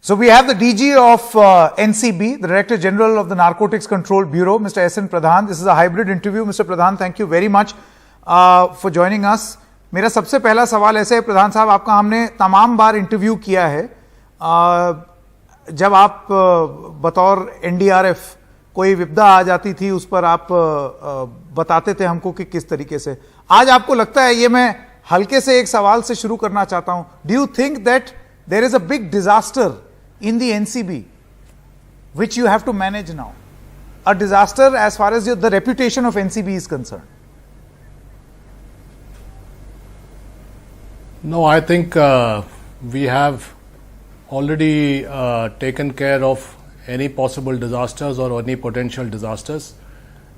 So we have the DG of NCB, the Director General of the Narcotics Control Bureau, Mr. S N Pradhan. This is a hybrid interview. Mr. Pradhan, thank you very much for joining us. मेरा सबसे पहला सवाल ऐसे है, प्रधान साहब, आपका हमने तमाम बार इंटरव्यू किया है. जब आप बतौर एनडीआरएफ कोई विपदा आ जाती थी, उस पर आप बताते थे हमको कि किस तरीके से. आज आपको लगता है, ये मैं हल्के से एक सवाल से शुरू करना चाहता हूं, do you think that there is a big disaster in the NCB, which you have to manage now? A disaster as far as the reputation of NCB is concerned. No, I think we have already taken care of any possible disasters or any potential disasters.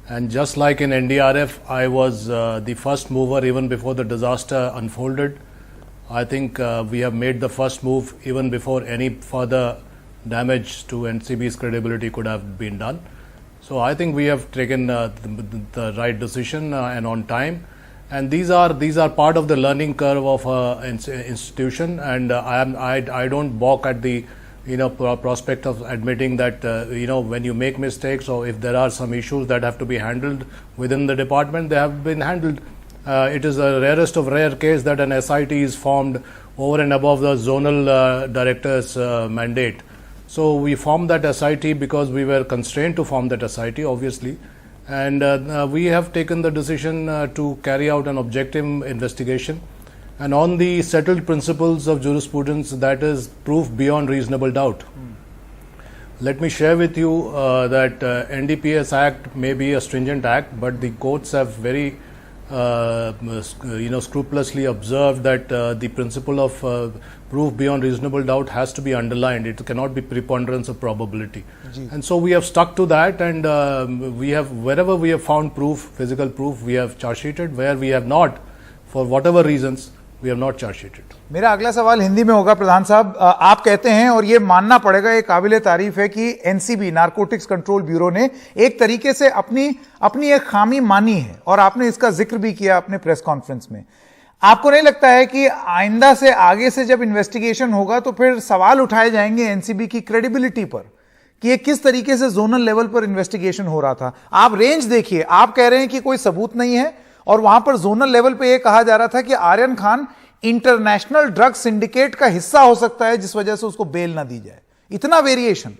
And just like in NDRF, I was the first mover even before the disaster unfolded. I think we have made the first move even before any further damage to NCB's credibility could have been done. So I think we have taken the right decision and on time. And these are part of the learning curve of an institution. And I don't balk at the prospect of admitting that when you make mistakes or if there are some issues that have to be handled within the department, they have been handled. It is the rarest of rare case that an SIT is formed over and above the zonal director's mandate. So we formed that SIT because we were constrained to form that SIT, obviously, and we have taken the decision to carry out an objective investigation, and on the settled principles of jurisprudence, that is proof beyond reasonable doubt. Let me share with you that NDPS Act may be a stringent act, but the courts have very scrupulously observed that the principle of proof beyond reasonable doubt has to be underlined. It cannot be preponderance of probability. And so we have stuck to that, and we have, wherever we have found proof, physical proof, we have charge sheeted. Where we have not, for whatever reasons, we have not charge sheeted. मेरा अगला सवाल हिंदी में होगा. प्रधान साहब, आप कहते हैं, और ये मानना पड़ेगा, ये काबिले तारीफ है कि एनसीबी, नारकोटिक्स कंट्रोल ब्यूरो ने एक तरीके से अपनी एक खामी मानी है, और आपने इसका जिक्र भी किया अपने प्रेस कॉन्फ्रेंस में. आपको नहीं लगता है कि आइंदा से आगे से जब इन्वेस्टिगेशन होगा तो फिर सवाल उठाए जाएंगे एनसीबी की क्रेडिबिलिटी पर कि ये किस तरीके से जोनल लेवल पर इन्वेस्टिगेशन हो रहा था? आप रेंज देखिए, आप कह रहे हैं कि कोई सबूत नहीं है, और वहां पर जोनल लेवल पे यह कहा जा रहा था कि Aryan Khan international drug syndicate का हिस्सा हो सकता है, जिस वजह से उसको बेल ना दी जाए. इतना वेरिएशन.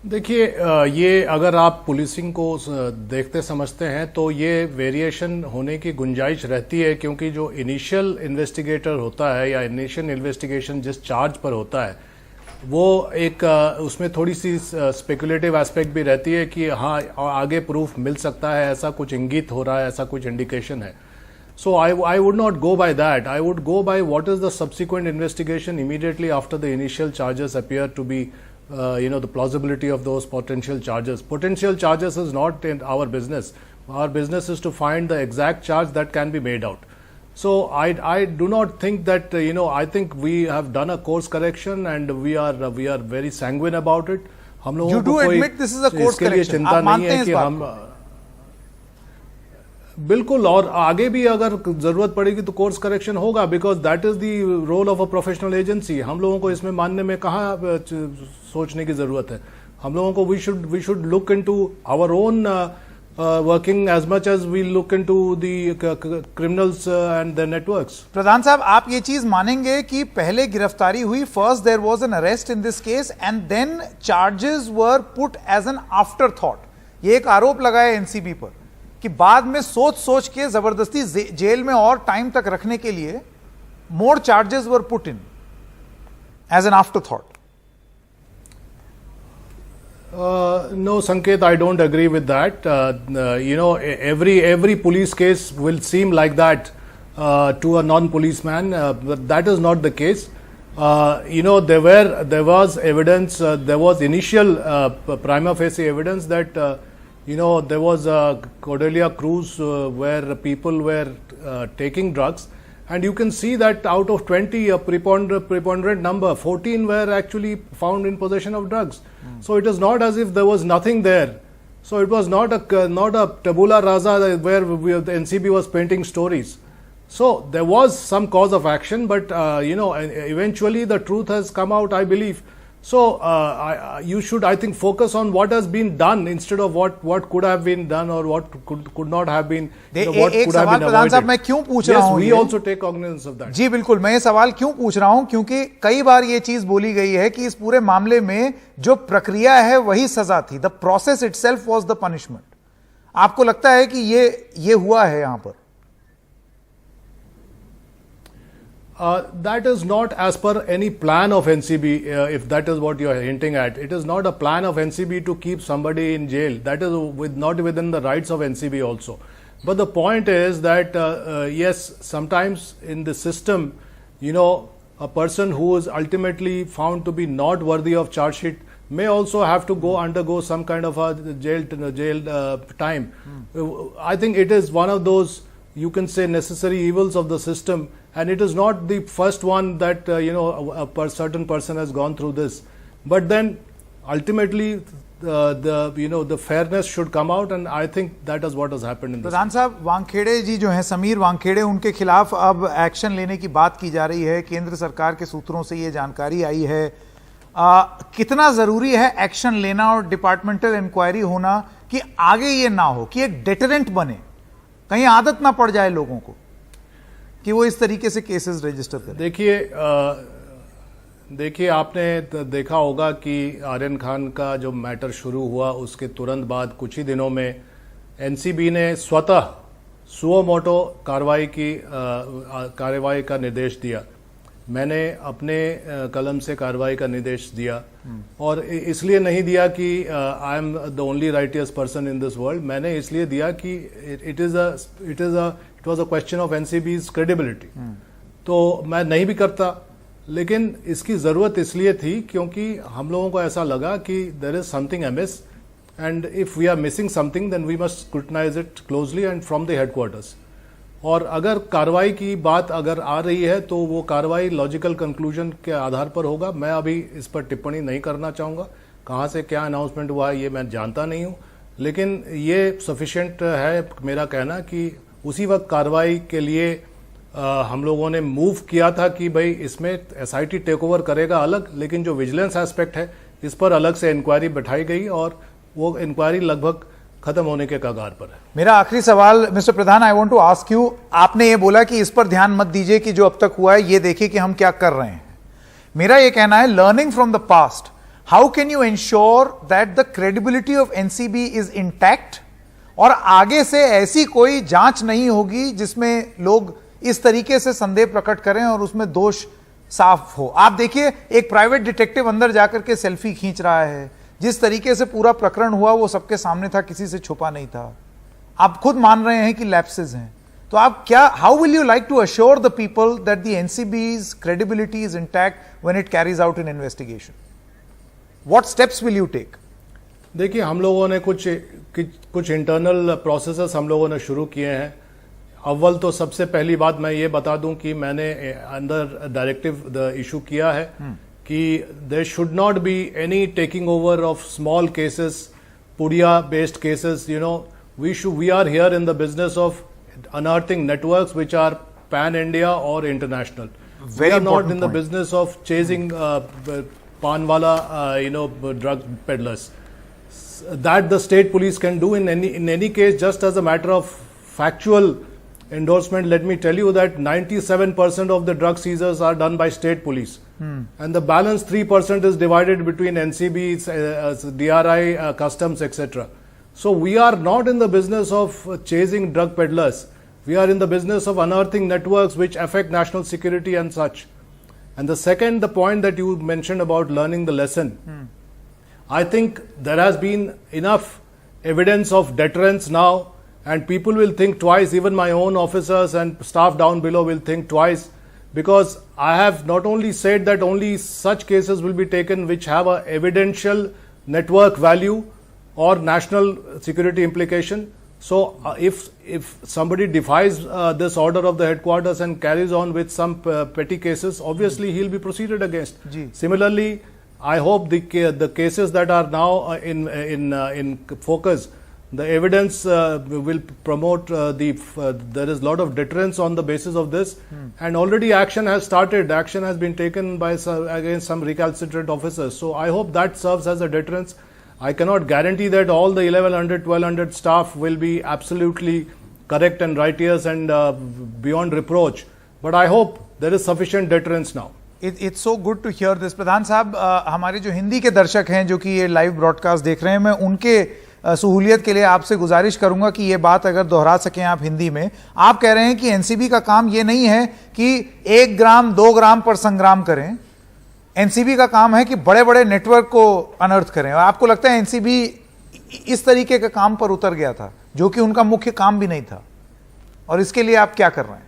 देखिए, ये अगर आप पुलिसिंग को देखते समझते हैं तो ये वेरिएशन होने की गुंजाइश रहती है, क्योंकि जो इनिशियल इन्वेस्टिगेटर होता है या इनिशियल इन्वेस्टिगेशन जिस चार्ज पर होता है, वो एक उसमें थोड़ी सी स्पेकुलेटिव एस्पेक्ट भी रहती है कि हाँ, आगे प्रूफ मिल सकता है, ऐसा कुछ इंगित हो रहा है, ऐसा कुछ इंडिकेशन है. So I would not go by that. I would go by what is the subsequent investigation immediately after the initial charges appear to be, the plausibility of those potential charges. Potential charges is not in our business. Our business is to find the exact charge that can be made out. So I do not think that, I think we have done a course correction and we are very sanguine about it. हम लोगों को कोई इसके लिए चिंता नहीं है कि हम बिल्कुल, और आगे भी अगर जरूरत पड़ेगी तो कोर्स करेक्शन होगा, because that is the role of a professional agency. हम लोगों को इसमें मानने में कहाँ सोचने की जरूरत है. हम लोगों को we should look into our own working as much as we look into the criminals and the networks. Pradhan साहब, आप ये चीज मानेंगे कि पहले गिरफ्तारी हुई, first there was an arrest in this case and then charges were put as an afterthought. ये एक आरोप लगाया एनसीबी पर कि बाद में सोच के जबरदस्ती जेल में और टाइम तक रखने के लिए more charges were put in as an afterthought. No, Sanket, I don't agree with that. Every police case will seem like that to a non-policeman, but that is not the case. There was evidence, there was initial prima facie evidence that there was a Cordelia cruise where people were taking drugs, and you can see that out of 20, a preponderant number, 14 were actually found in possession of drugs. So it is not as if there was nothing there. So it was not a tabula rasa where the NCB was painting stories. So there was some cause of action, but eventually the truth has come out, I believe. So you should, I think, focus on what has been done instead of what could have been done or what could not have been. What एक could have सवाल been प्रधान साहब avoided. मैं क्यों पूछ रहा हूं? Yes, we also take cognizance of that. जी बिल्कुल, मैं ये सवाल क्यों पूछ रहा हूं क्योंकि कई बार ये चीज बोली गई है कि इस पूरे मामले में जो प्रक्रिया है वही सजा थी. The process itself was the punishment. आपको लगता है कि ये हुआ है यहां पर? That is not as per any plan of NCB, if that is what you are hinting at. It is not a plan of NCB to keep somebody in jail. That is not within the rights of NCB also. But the point is that, yes, sometimes in the system, a person who is ultimately found to be not worthy of charge sheet may also have to undergo some kind of a jail time. I think it is one of those, you can say, necessary evils of the system. And it is not the first one that a certain person has gone through this, but then ultimately the fairness should come out, and I think that is what has happened in this. प्रधान साहब, वानखेड़े जी जो हैं, समीर वानखेड़े, उनके खिलाफ अब action लेने की बात की जा रही है. केंद्र सरकार के सूत्रों से ये जानकारी आई है. कितना जरूरी है एक्शन लेना और डिपार्टमेंटल इंक्वायरी होना कि आगे ये ना हो, कि एक डेटरेंट बने, कहीं आदत ना पड़ जाए लोगों को कि वो इस तरीके से केसेस रजिस्टर करें? देखिए आपने देखा होगा कि आर्यन खान का जो मैटर शुरू हुआ उसके तुरंत बाद कुछ ही दिनों में एनसीबी ने स्वतः सुओ मोटो कार्रवाई का निर्देश दिया. मैंने अपने कलम से कार्रवाई का निर्देश दिया, और इसलिए नहीं दिया कि I am the only righteous person in this world. मैंने इसलिए दिया कि it was a question of NCB's credibility. तो मैं नहीं भी करता, लेकिन इसकी जरूरत इसलिए थी क्योंकि हम लोगों को ऐसा लगा कि there is something amiss, and if we are missing something then we must scrutinise it closely and from the headquarters. और अगर कार्रवाई की बात अगर आ रही है तो वो कार्रवाई लॉजिकल कंक्लूजन के आधार पर होगा. मैं अभी इस पर टिप्पणी नहीं करना चाहूँगा. कहाँ से क्या अनाउंसमेंट हुआ है ये मैं जानता नहीं हूँ, लेकिन ये सफिशिएंट है मेरा कहना कि उसी वक्त कार्रवाई के लिए हम लोगों ने मूव किया था कि भाई इसमें एसआईटी टेक ओवर करेगा अलग, लेकिन जो विजिलेंस एस्पेक्ट है इस पर अलग से इंक्वायरी बैठाई गई और वो इंक्वायरी लगभग खत्म होने के कगार पर है. मेरा आखिरी सवाल mister Pradhan, I want to ask you, आपने ये बोला कि इस पर ध्यान मत दीजिए कि जो अब तक हुआ है ये देखिए कि हम क्या कर रहे हैं. मेरा ये कहना है, learning from the past, how can you ensure that the credibility of NCB is intact और आगे से ऐसी कोई जांच नहीं होगी जिसमें लोग इस तरीके से संदेह प्रकट करें और उसमें दोष साफ हो. आप देखिए, एक प्राइवेट डिटेक्टिव अंदर जाकर के सेल्फी खींच रहा है. जिस तरीके से पूरा प्रकरण हुआ वो सबके सामने था, किसी से छुपा नहीं था. आप खुद मान रहे हैं कि लैप्सेस हैं. तो आप क्या, how will you like to assure the people that the NCB's credibility is intact when it carries out an investigation? What steps will you take? देखिए, हम लोगों ने कुछ इंटरनल प्रोसेसेस हम लोगों ने शुरू किए हैं. अव्वल तो सबसे पहली बात मैं ये बता दूं कि मैंने अंदर डायरेक्टिव इशू किया है कि there should not be any taking over of small cases, पुड़िया based cases. We are here in the business of unearthing networks which are pan India और international. We are not in the business of chasing पानवाला drug peddlers. That the state police can do in any case. Just as a matter of factual endorsement, let me tell you that 97% of the drug seizures are done by state police, and the balance 3% is divided between NCB, DRI, customs, etc. So we are not in the business of chasing drug peddlers. We are in the business of unearthing networks which affect national security and such. And the point that you mentioned about learning the lesson, I think there has been enough evidence of deterrence now, and people will think twice. Even my own officers and staff down below will think twice, because I have not only said that only such cases will be taken which have a evidential network value or national security implication. So if somebody defies this order of the headquarters and carries on with some petty cases, obviously he'll be proceeded against. Similarly, I hope the cases that are now in focus The evidence will promote there is a lot of deterrence on the basis of this, and already action has started. Action has been taken by against some recalcitrant officers. So I hope that serves as a deterrence. I cannot guarantee that all the 1100, 1200 staff will be absolutely correct and righteous and beyond reproach. But I hope there is sufficient deterrence now. It's so good to hear this. प्रधान साहब, हमारे जो हिंदी के दर्शक हैं जो कि ये live broadcast देख रहे हैं, मैं उनके सहूलियत के लिए आपसे गुजारिश करूंगा कि ये बात अगर दोहरा सकें आप हिंदी में। आप कह रहे हैं कि एनसीबी का काम ये नहीं है कि 1 ग्राम 2 ग्राम पर संग्राम करें, एनसीबी का काम है कि बड़े बड़े नेटवर्क को अनर्थ करें। और आपको लगता है एनसीबी इस तरीके के काम पर उतर गया था जो कि उनका मुख्य काम भी नहीं था, और इसके लिए आप क्या कर रहे हैं?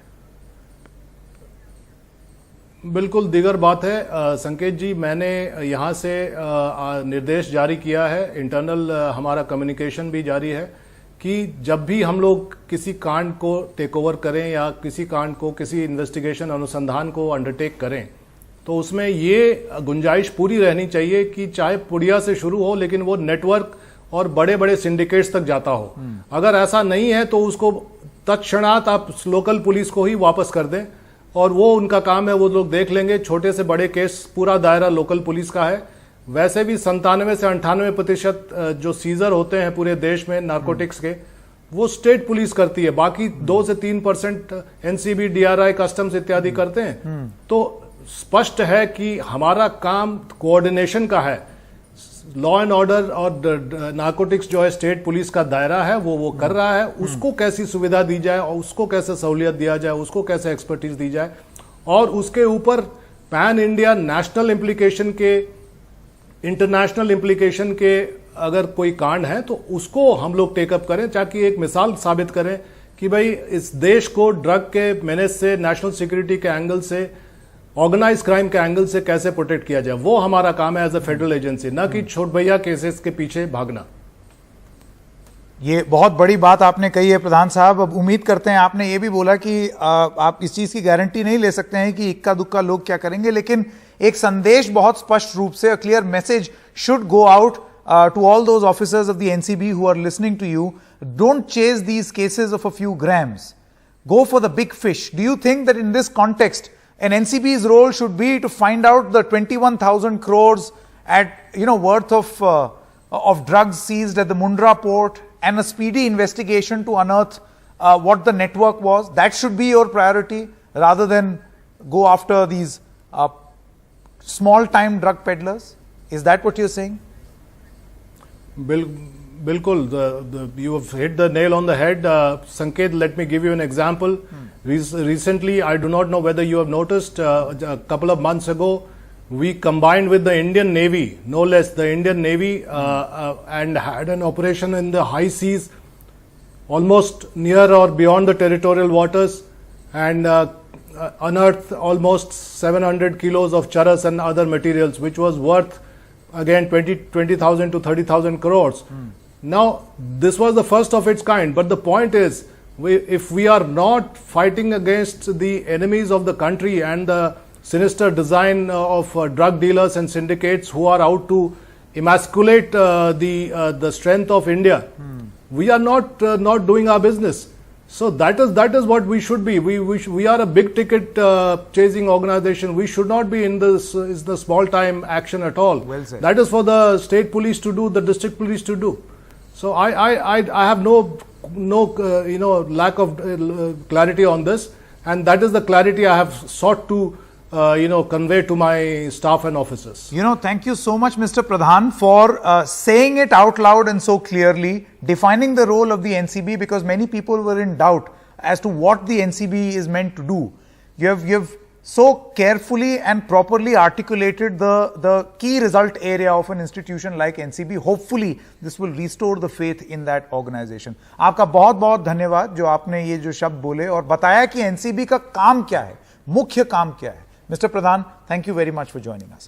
बिल्कुल दीगर बात है संकेत जी। मैंने यहाँ से निर्देश जारी किया है, इंटरनल हमारा कम्युनिकेशन भी जारी है कि जब भी हम लोग किसी कांड को टेक ओवर करें या किसी कांड को, किसी इन्वेस्टिगेशन अनुसंधान को अंडरटेक करें, तो उसमें ये गुंजाइश पूरी रहनी चाहिए कि चाहे पुड़िया से शुरू हो लेकिन वो नेटवर्क और बड़े बड़े सिंडिकेट्स तक जाता हो। अगर ऐसा नहीं है तो उसको तत्क्षणात आप लोकल पुलिस को ही वापस कर दें, और वो उनका काम है, वो लोग देख लेंगे। छोटे से बड़े केस पूरा दायरा लोकल पुलिस का है। वैसे भी 97 से 98% जो सीजर होते हैं पूरे देश में नारकोटिक्स के, वो स्टेट पुलिस करती है। बाकी 2 से 3% एनसीबी, डीआरआई, कस्टम्स इत्यादि करते हैं। तो स्पष्ट है कि हमारा काम कोऑर्डिनेशन का है। लॉ एंड ऑर्डर और नारकोटिक्स जो है स्टेट पुलिस का दायरा है, वो कर रहा है। उसको कैसी सुविधा दी जाए और उसको कैसे सहूलियत दिया जाए, उसको कैसे एक्सपर्टीज दी जाए, और उसके ऊपर पैन इंडिया नेशनल इम्प्लीकेशन के, इंटरनेशनल इम्प्लीकेशन के अगर कोई कांड है तो उसको हम लोग टेकअप करें, ताकि एक मिसाल साबित करें कि भाई इस देश को ड्रग के मेनेस से, नेशनल सिक्योरिटी के एंगल से, ऑर्गेनाइज क्राइम के एंगल से कैसे प्रोटेक्ट किया जाए। वो हमारा काम है एज अ फेडरल एजेंसी, ना कि छोट भैया केसेस के पीछे भागना। ये बहुत बड़ी बात आपने कही है प्रधान साहब। अब उम्मीद करते हैं, आपने ये भी बोला कि आप इस चीज की गारंटी नहीं ले सकते हैं कि इक्का दुक्का लोग क्या करेंगे, लेकिन एक संदेश बहुत स्पष्ट रूप से, a clear message should go out to all those officers of the NCB who are listening to you. Don't chase these cases of a few grams, go for the big fish. Do you think that in this context an NCB's role should be to find out the 21,000 crores at worth of drugs seized at the Mundra port, and a speedy investigation to unearth what the network was? That should be your priority rather than go after these small time drug peddlers? Is that what you're saying? Bilkul, you have hit the nail on the head. Sanket, let me give you an example. Recently, I do not know whether you have noticed, a couple of months ago, we combined with the Indian Navy, no less, the Indian Navy, and had an operation in the high seas, almost near or beyond the territorial waters, and unearthed almost 700 kilos of charas and other materials, which was worth, again, 20,000 to 30,000 crores. Now, this was the first of its kind, but the point is, if we are not fighting against the enemies of the country and the sinister design of drug dealers and syndicates who are out to emasculate the strength of India, we are not doing our business. So that is what we should be. We are a big ticket chasing organization. We should not be in the small time action at all. Well said. That is for the state police to do, the district police to do. So I have no lack of clarity on this, and that is the clarity I have sought to convey to my staff and officers. Thank you so much, Mr. Pradhan, for saying it out loud and so clearly, defining the role of the NCB, because many people were in doubt as to what the NCB is meant to do. You've so carefully and properly articulated the key result area of an institution like NCB. Hopefully, this will restore the faith in that organization. आपका बहुत बहुत धन्यवाद जो आपने ये जो शब्द बोले और बताया कि NCB का काम क्या है, मुख्य काम क्या है. Mr. Pradhan, thank you very much for joining us.